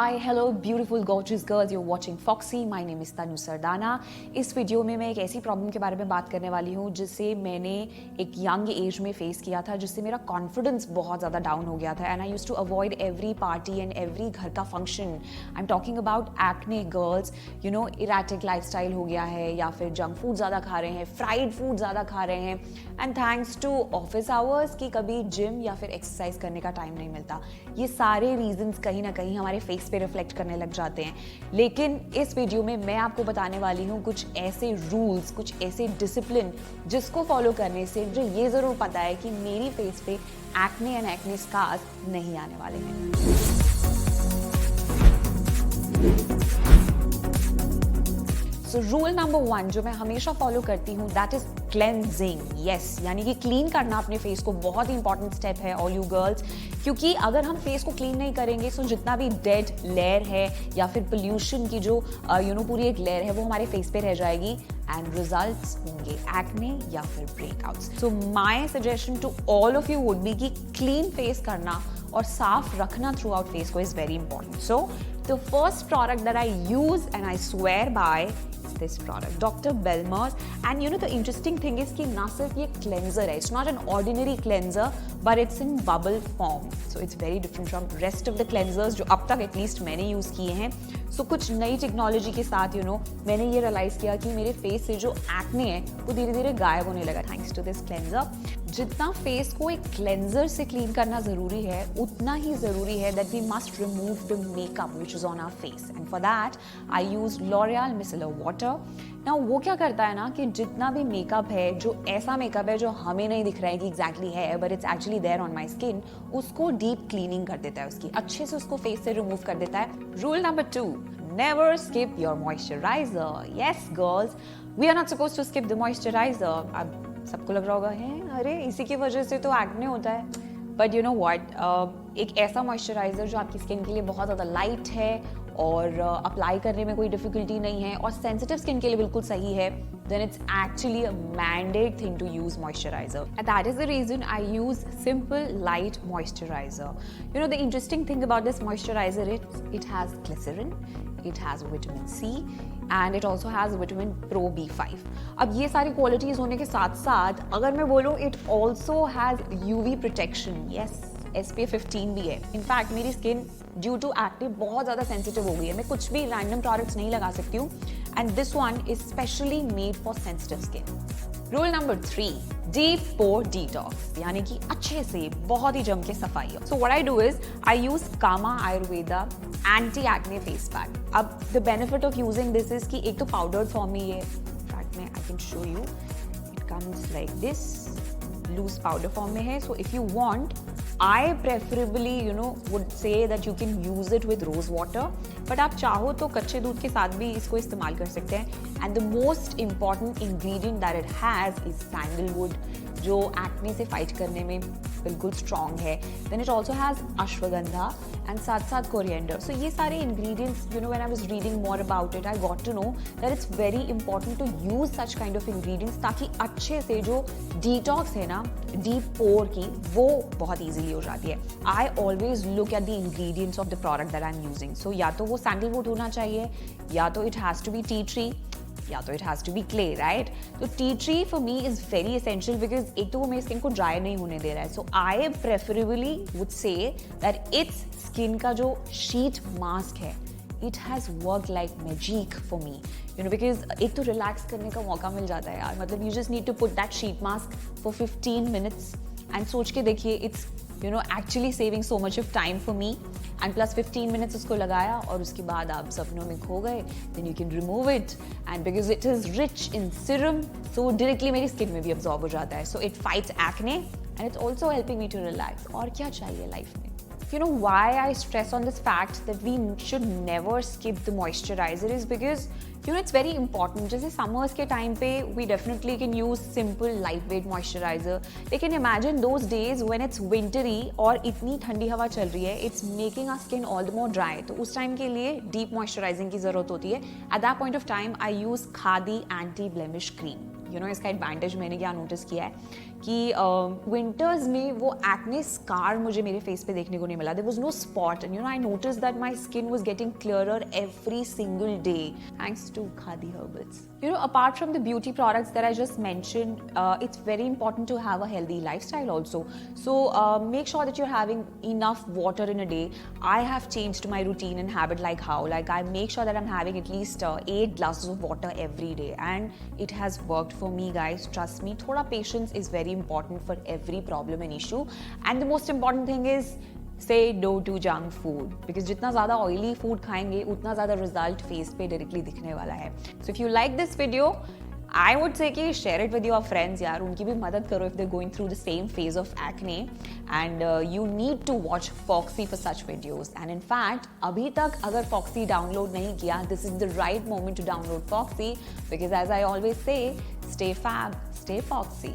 Hi, hello, beautiful, gorgeous girls. You're watching Foxy. My name is Tanu Sardana. इस video में मैं एक ऐसी प्रॉब्लम के बारे में बात करने वाली हूँ जिसे मैंने एक यंग एज में फेस किया था, जिससे मेरा कॉन्फिडेंस बहुत ज़्यादा डाउन हो गया था and I used to avoid every party and every घर का function. I am talking about acne girls. You know, erratic lifestyle हो गया है या फिर जंक फूड ज़्यादा खा रहे हैं, फ्राइड फूड ज़्यादा खा रहे हैं and thanks to office hours कि कभी जिम या फिर एक्सरसाइज करने का टाइम नहीं मिलता. ये सारे रीजंस कहीं ना कहीं हमारे फेस पे रिफ्लेक्ट करने लग जाते हैं. लेकिन इस वीडियो में मैं आपको बताने वाली हूँ कुछ ऐसे रूल्स, कुछ ऐसे डिसिप्लिन जिसको फॉलो करने से मुझे ये ज़रूर पता है कि मेरी फेस पे एक्ने एंड एक्ने स्कार्स नहीं आने वाले हैं. सो रूल नंबर 1 जो मैं हमेशा फॉलो करती हूँ दैट इज क्लेंजिंग. यस, यानी कि क्लीन करना अपने फेस को बहुत ही इंपॉर्टेंट स्टेप है ऑल यू गर्ल्स. क्योंकि अगर हम फेस को क्लीन नहीं करेंगे सो जितना भी डेड लेयर है या फिर पोल्यूशन की जो पूरी एक लेयर है वो हमारे फेस पे रह जाएगी एंड रिजल्ट्स होंगे एक्ने या फिर breakouts. So my suggestion to all of you would be कि क्लीन फेस करना और साफ रखना थ्रू आउट फेस को is very important. So the first product that I use and I swear by this product, Dr. Belmer's. And you know the interesting thing is कि ना सिर्फ ये cleanser है, it's not an ordinary cleanser but it's in bubble form, so it's very different from rest of the cleansers जो अब तक at least मैंने use किए हैं. So कुछ नई टेक्नोलॉजी के साथ मैंने ये रियलाइज़ किया कि मेरे फेस से जो एक्ने है वो धीरे धीरे गायब होने लगा थैंक्स टू दिस क्लेंजर. जितना फेस को एक क्लेंजर से क्लीन करना ज़रूरी है उतना ही ज़रूरी है that we must remove the makeup which is on our face and for that I use L'Oreal micellar water. Now वो क्या करता है ना कि जितना भी मेकअप है, जो ऐसा मेकअप है जो हमें नहीं दिख रहा है कि एग्जैक्टली है but it's actually there on my skin, उसको डीप क्लीनिंग कर देता है, उसकी अच्छे से उसको फेस से रिमूव कर देता है. Rule number 2, never skip your moisturizer. Yes girls, we are not supposed to skip the moisturizer. अब सबको लग रहा होगा है अरे इसी की वजह से तो एक्ने होता है. बट यू नो व्हाट, एक ऐसा मॉइस्चराइज़र जो आपकी स्किन के लिए बहुत ज़्यादा लाइट है और अप्लाई करने में कोई डिफिकल्टी नहीं है और सेंसिटिव स्किन के लिए बिल्कुल सही है, then it's actually a mandate thing to use moisturizer. And that is the reason I use simple light moisturizer. You know the interesting thing about this moisturizer, it has glycerin, it has vitamin C and it also has vitamin Pro B5. अब ये सारी qualities होने के साथ साथ अगर मैं बोलूँ it also has UV protection. Yes, SPF 15 भी है. इनफैक्ट मेरी स्किन ड्यू टू एक्ने बहुत ज़्यादा सेंसिटिव हो गई है, मैं कुछ भी रैंडम प्रोडक्ट्स नहीं लगा सकती हूँ and this one is specially made for sensitive skin. Rule number 3, deep pore detox, यानी कि अच्छे से बहुत ही जम के सफाई हो. So what I do is I use Kama Ayurveda anti acne face pack. अब the benefit of using this is कि एक तो पाउडर फॉर्म में ये, इनफैक्ट मैं I can show you, it comes like this, loose powder form में है. So if you want, I preferably would say that you can use it with rose water, but आप चाहो तो कच्चे दूध के साथ भी इसको इस्तेमाल कर सकते हैं. And the most important ingredient that it has is sandalwood, जो एक्ने से फाइट करने में बिल्कुल स्ट्रॉन्ग है. Then it also has ashwagandha and साथ साथ कोरिएंडर. So ये सारे ingredients, when I was reading more about it, I got to know that it's very important to use such kind of ingredients ताकि अच्छे से जो detox है ना deep pore की, वो बहुत easily हो जाती है. I always look at the ingredients of the product that I'm using. So या तो वो sandalwood होना चाहिए, या तो it has to be tea tree, या तो it has to be clay, right? तो tea tree for me is very essential because एक तो वो मेरी स्किन को ड्राई नहीं होने दे रहा है. So I preferably would say that its skin का जो शीट मास्क है, it has worked like magic for me, because एक तो रिलैक्स करने का मौका मिल जाता है यार. मतलब you just need to put that sheet mask for 15 minutes and सोच के देखिए it's actually saving so much of time for me. And plus 15 minutes उसको लगाया और उसके बाद आप सपनों में खो गए, then you can remove it and because it is rich in serum, so directly मेरी स्किन में भी absorb हो जाता है. So it fights acne and it's also helping me to relax. और क्या चाहिए लाइफ में? Why I stress on this fact that we should never skip the moisturizer is because it's very important. जैसे summers के time पे we definitely can use simple lightweight moisturizer. लेकिन imagine those days when it's wintry और इतनी ठंडी हवा चल रही है, it's making our skin all the more dry. तो उस time के लिए deep moisturizing की ज़रूरत होती है. At that point of time I use Khadi anti blemish cream. इसका एडवांटेज मैंने क्या नोटिस किया है कि विंटर्स में वो एक्ने स्कार मुझे मेरे फेस पे देखने को नहीं मिला. There was no spot and I notice that my skin was getting clearer every single day thanks to Khadi Herbals. Apart from the beauty products that I just mentioned, it's very important to have a healthy lifestyle also. So make sure that you're having enough water in a day. I have changed my routine and habit like how? Like I make sure that I'm having at least 8 glasses of water every day, and it has worked for me, guys. Trust me. Thoda patience is very important for every problem and issue. And the most important thing is say no to junk food, because जितना ज़्यादा oily food खाएंगे उतना ज़्यादा result face पे directly दिखने वाला है. So if you like this video, I would say कि share it with your friends यार, उनकी भी मदद करो if they're going through the same phase of acne, and you need to watch Foxy for such videos. And in fact, अभी तक अगर Foxy download नहीं किया, this is the right moment to download Foxy, because as I always say, stay fab, stay foxy.